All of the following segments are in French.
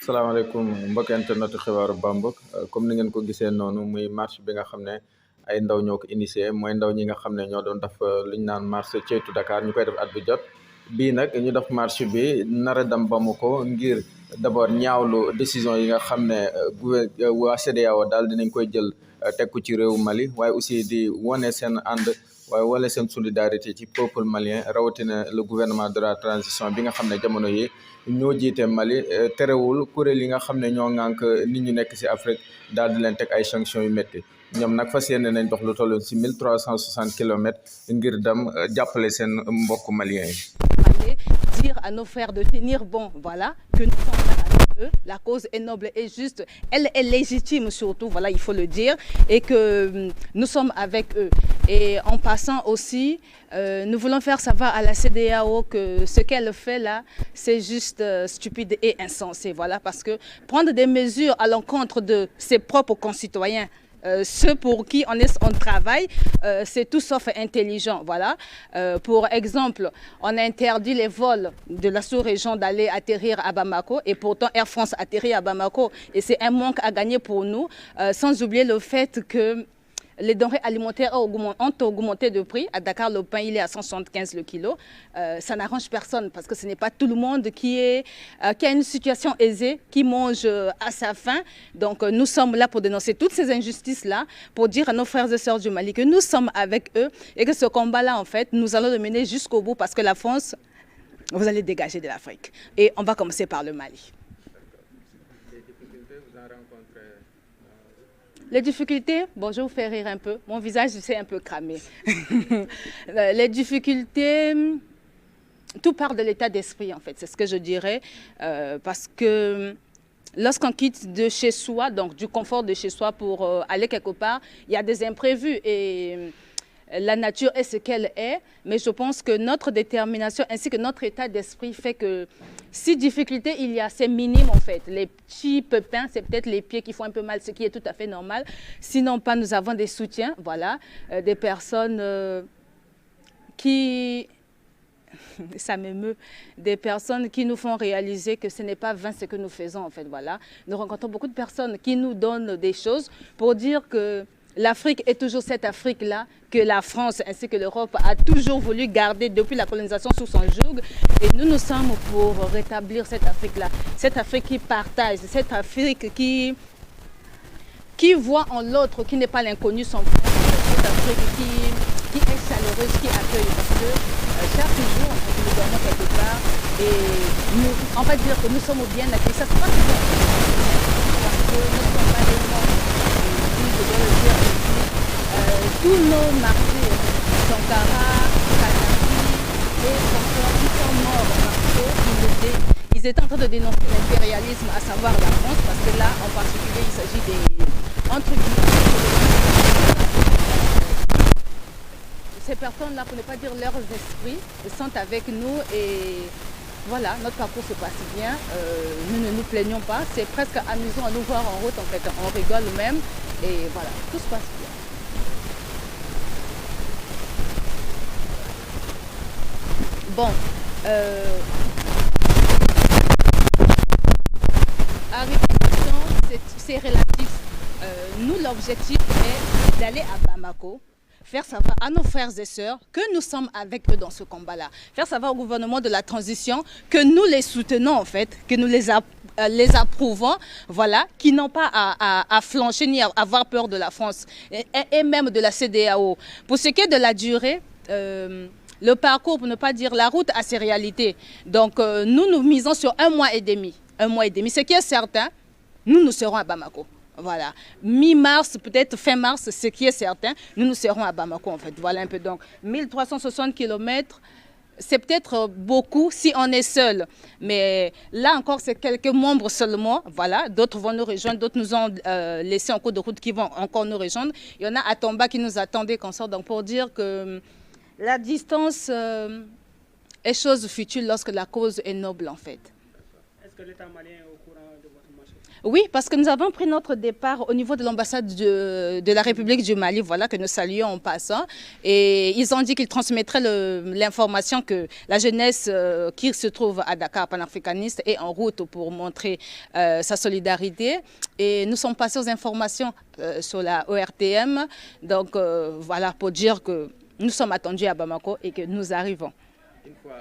salaamaaleykum mbokk internet xibaaru Bambuk comme ni ngeen ko gisee noonu muy marche bi nga xam ne ay ndaw ñoo ko initié mooy ndaw ñi nga xam ne ñoo doon def li ñu naan marche ceytu Dakar ñu koy def at bu jot bii nag ñu def marche bi nar a dem Bamako ngir d'abord ñaawlu décision yi nga xam ne waa CEDEAO daal dinañ koy jël teg ko ci réewu Mali waaye aussi di wane seen ànd waaye wala seen solidarité ci peuple malien rawatina le gouvernement de la transition bi nga xam ne jamono yi ñoo jiite Mali terewul kuréel yi nga xam ne ñoo ŋànk nit ñu nekk ci Afrique daal di leen teg ay sanctions yu métti ñoom nag fas yéene nañ dox lu toll ci 1360 kilomètres ngir dem jàppale seen mbokk malien yi. Dire à nos frères de tenir bon, voilà, que nous sommes là avec eux. La cause est noble et juste, elle est légitime surtout, voilà, il faut le dire, et que nous sommes avec eux. Et en passant aussi, nous voulons faire savoir à la CEDEAO que ce qu'elle fait là, c'est juste stupide et insensé, voilà, parce que prendre des mesures à l'encontre de ses propres concitoyens, ceux pour qui on travaille, c'est tout sauf intelligent. Voilà. Pour exemple, on a interdit les vols de la sous-région d'aller atterrir à Bamako et pourtant Air France atterrit à Bamako et c'est un manque à gagner pour nous, sans oublier le fait que les denrées alimentaires ont augmenté de prix. À Dakar, le pain, il est à 175 le kilo. Ça n'arrange personne parce que ce n'est pas tout le monde qui a une situation aisée, qui mange à sa faim. Donc, nous sommes là pour dénoncer toutes ces injustices-là, pour dire à nos frères et sœurs du Mali que nous sommes avec eux et que ce combat-là, en fait, nous allons le mener jusqu'au bout parce que la France, vous allez dégager de l'Afrique. Et on va commencer par le Mali. Les difficultés, bon, je vais vous faire rire un peu. Mon visage, c'est un peu cramé. Les difficultés, tout part de l'état d'esprit, en fait. C'est ce que je dirais. Parce que lorsqu'on quitte de chez soi, donc du confort de chez soi pour aller quelque part, il y a des imprévus. Et la nature est ce qu'elle est. Mais je pense que notre détermination ainsi que notre état d'esprit fait que si difficulté il y a, c'est minime en fait. Les petits pépins, c'est peut-être les pieds qui font un peu mal, ce qui est tout à fait normal. Sinon pas, nous avons des soutiens, voilà, des personnes qui, ça m'émeut, des personnes qui nous font réaliser que ce n'est pas vain ce que nous faisons en fait, voilà. Nous rencontrons beaucoup de personnes qui nous donnent des choses pour dire que l'Afrique est toujours cette Afrique-là que la France ainsi que l'Europe a toujours voulu garder depuis la colonisation sous son joug. Et nous, nous sommes pour rétablir cette Afrique-là. Cette Afrique qui partage, cette Afrique qui voit en l'autre, qui n'est pas l'inconnu, son frère. Cette Afrique qui est chaleureuse, qui accueille. Parce que chaque jour, nous dormons quelque part et nous, on va dire que nous sommes bien accueillis. Ça se passe bien. Parce que nous ne sommes pas des morts. Je dois le dire aussi, tous nos martyrs, Sankara, Kadhafi et Sankara, ils sont morts parce qu'ils étaient en train de dénoncer l'impérialisme, à savoir la France, parce que là, en particulier, il s'agit des entre ces personnes-là, pour ne pas dire leurs esprits, sont avec nous et voilà, notre parcours se passe bien, nous ne nous plaignons pas, c'est presque amusant à nous voir en route en fait, on rigole même et voilà, tout se passe bien. Bon, arriver à temps, c'est relatif. Nous, l'objectif est d'aller à Bamako, faire savoir à nos frères et sœurs que nous sommes avec eux dans ce combat-là. Faire savoir au gouvernement de la transition que nous les soutenons en fait, que nous les approuvons, voilà, qui n'ont pas à flancher ni à avoir peur de la France et même de la CEDEAO. Pour ce qui est de la durée, le parcours, pour ne pas dire la route, a ses réalités. Donc nous misons sur 1 mois et demi. 1 mois et demi. Ce qui est certain, nous serons à Bamako. Voilà, mi-mars, peut-être fin mars, ce qui est certain, nous serons à Bamako en fait. Voilà un peu donc 1360 km, c'est peut-être beaucoup si on est seul. Mais là encore, c'est quelques membres seulement. Voilà, d'autres vont nous rejoindre, d'autres nous ont laissé en cours de route qui vont encore nous rejoindre. Il y en a à Tomba qui nous attendait comme ça. Donc pour dire que la distance est chose futile lorsque la cause est noble en fait. Est-ce que l'État malien est au courant de votre marche? Oui, parce que nous avons pris notre départ au niveau de l'ambassade de la République du Mali, voilà, que nous saluons en passant. Et ils ont dit qu'ils transmettraient l'information que la jeunesse qui se trouve à Dakar, panafricaniste, est en route pour montrer sa solidarité. Et nous sommes passés aux informations sur la ORTM. Donc voilà, pour dire que nous sommes attendus à Bamako et que nous arrivons. Une fois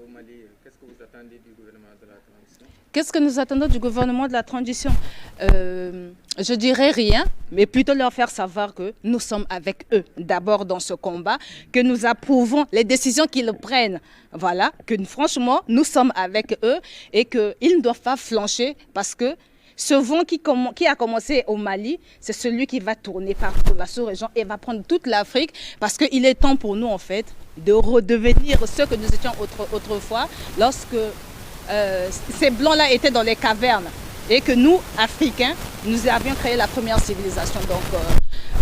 au Mali, qu'est-ce que vous attendez du gouvernement de la transition? Qu'est-ce que nous attendons du gouvernement de la transition? Je dirais rien, mais plutôt leur faire savoir que nous sommes avec eux d'abord dans ce combat, que nous approuvons les décisions qu'ils prennent. Voilà, que franchement, nous sommes avec eux et qu'ils ne doivent pas flancher parce que ce vent qui a commencé au Mali, c'est celui qui va tourner partout la sous-région et va prendre toute l'Afrique parce qu'il est temps pour nous en fait de redevenir ce que nous étions autrefois lorsque ces blancs-là étaient dans les cavernes et que nous, Africains, nous avions créé la première civilisation. Donc,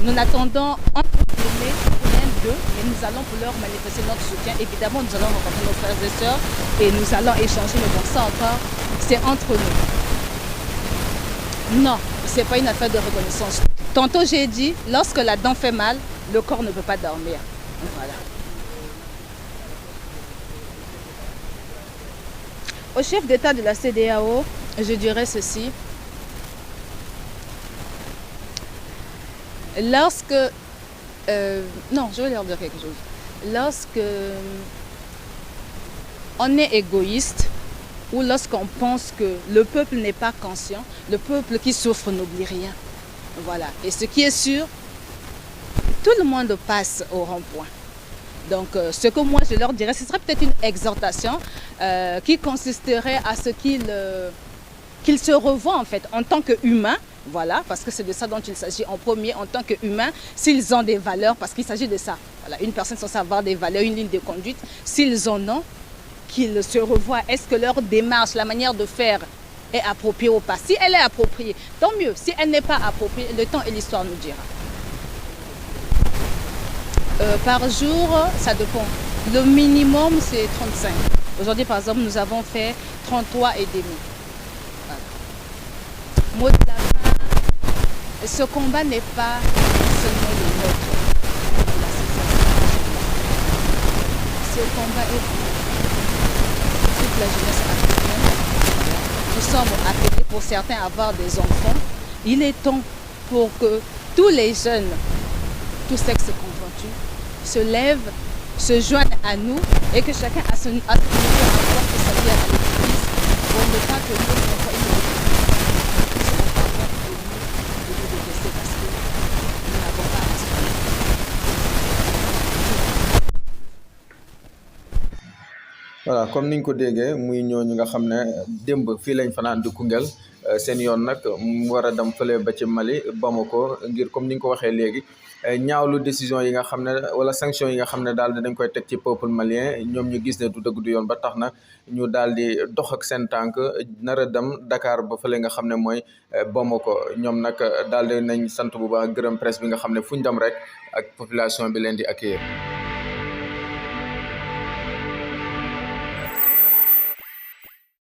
nous n'attendons entre guillemets rien d'eux, mais nous allons pour leur manifester notre soutien. Évidemment, nous allons rencontrer nos frères et sœurs et nous allons échanger, mais bon, ça encore, c'est entre nous. Non, ce n'est pas une affaire de reconnaissance. Tantôt, j'ai dit, lorsque la dent fait mal, le corps ne peut pas dormir. Voilà. Au chef d'État de la CEDEAO, je dirais ceci. Lorsque... non, je vais leur dire quelque chose. Lorsque on est égoïste ou lorsqu'on pense que le peuple n'est pas conscient, le peuple qui souffre n'oublie rien. Voilà. Et ce qui est sûr, tout le monde passe au rond-point. Donc, ce que moi je leur dirais, ce serait peut-être une exhortation qui consisterait à ce qu'ils se revoient en fait en tant qu'humains, voilà, parce que c'est de ça dont il s'agit en premier, en tant qu'humains, s'ils ont des valeurs, parce qu'il s'agit de ça. Voilà, une personne censée avoir des valeurs, une ligne de conduite, s'ils en ont, qu'ils se revoient. Est-ce que leur démarche, la manière de faire est appropriée ou pas? Si elle est appropriée, tant mieux. Si elle n'est pas appropriée, le temps et l'histoire nous dira. Par jour, ça dépend. Le minimum, c'est 35. Aujourd'hui, par exemple, nous avons fait 33 et demi. Voilà. Mot de la fin, ce combat n'est pas seulement le nôtre. Ce combat est pour toute la jeunesse africaine. Nous sommes appelés pour certains à avoir des enfants. Il est temps pour que tous les jeunes, tous sexes confondus, se lèvent, se joignent à nous et que chacun a son niveau à apporter sa vie à l'église pour ne pas que nous ne soyons pas de nous détester parce que nous n'avons pas à se voilà comme niñ ko déggee muy ñooñu nga xam ne démb fii lañ fanaan di Koungheul seen yoon nag mu war a dem fële ba ci Mali Bamako ngir comme ni nga ko waxee léegi ñaawlu décision yi nga xam ne wala sanction yi nga xam ne daal dañ koy teg ci peuple malien ñoom ñu gis ne du dëgg du yoon ba tax na ñu daal di dox ak seen tànk nar a dem Dakar ba fële nga xam ne mooy Bamako ñoom nag daal di nañ sant bu baax gërëm presse bi nga xam ne fu ñu dem rek ak population bi leen di accueillir.